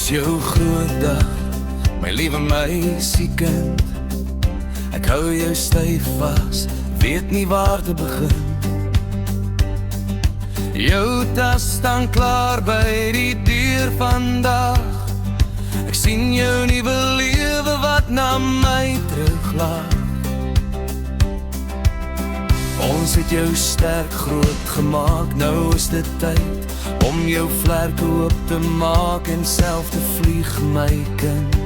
jou groot dag, my liewe meisiekind. Ek hou jou styf vas, weet nie waar te begin. Jou tas staan klaar by die deur vandag. Ek sien jou nuwe lewe wat na my teruglaat. Ons het jou sterk groot gemaak, nou is dit tyd om jou vlerke oop te maak en self te vlieg, my kind.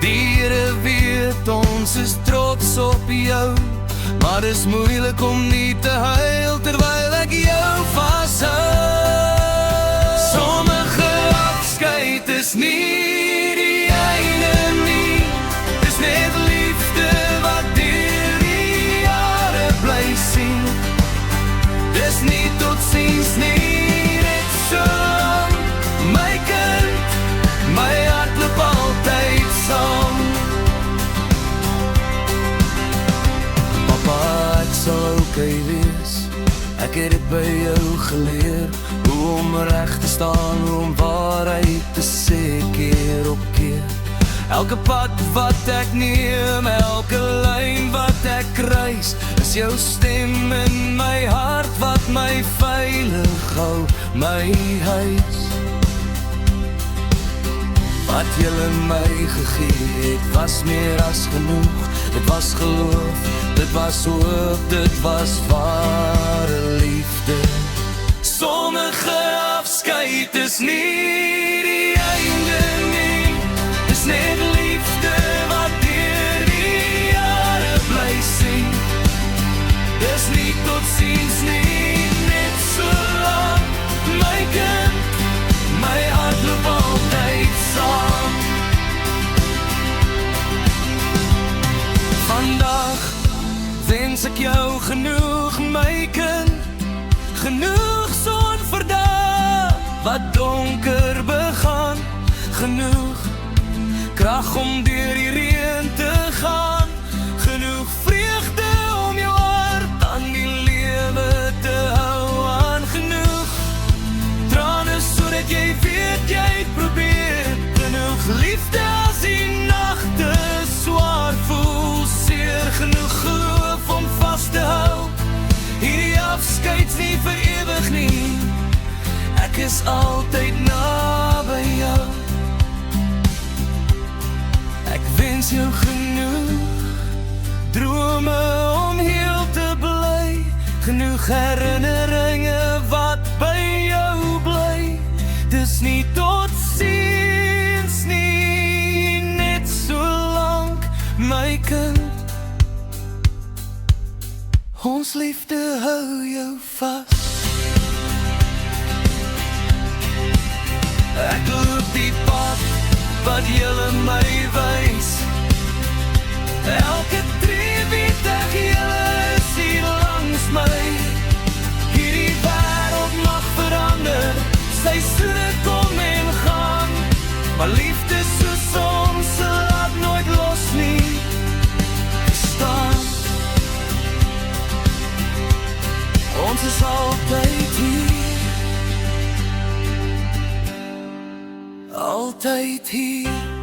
Die Here weet ons is trots op jou, maar dis moeilik om nie te huil terwyl ek jou vashou. Sommige afskeid is nie die einde nie, dis net liefde wat deur die jare bly sien. Dis nie tot ziens nie, net so lang, my kind, my hart loop altyd saam. Papa, ek sal okay wees, ek het dit by jou geleer, hoe om reg te staan, hoe om waarheid te sê keer op keer. Elke pad wat ek neem, elke lyn wat ek kruis, is jou stem in my hart wat my veilig hou, my huis. Wat Julle my gegee het, was meer as genoeg. Dit was geloof, dit was hoop, dit was ware liefde. Sommige afskeid is nie die einde nie, dis net liefde wat deur die jare bly sien. Dis nie tot ziens nie, net so lang, my kind, my hart loop altyd saam. Vandag wens ek jou genoeg, my kind, genoeg son vir dae wat donker begaan, genoeg krag om deur die reën te gaan, genoeg vreugde om jou hart aan die lewe te hou aan, genoeg trane sodat jy weet jy het probeer, genoeg liefde as die nagte swaar voel seer, genoeg geloof om vast te hou, hierdie afskeid nie vir ewig nie, ek is altyd naby jou. Ek wens jou genoeg drome om heel te bly, genoeg herinneringe wat by jou bly. Dis nie tot ziens nie, net so lank, my kind. Ons liefde hou jou vas. Ek loop die pad wat Julle my wys, elke tree weet ek Julle is hier langs my. Hierdie wêreld mag verander, seisoene kom en gaan, maar liefde soos ons laat nooit los nie, staan. Ons is altyd hier, altyd hier.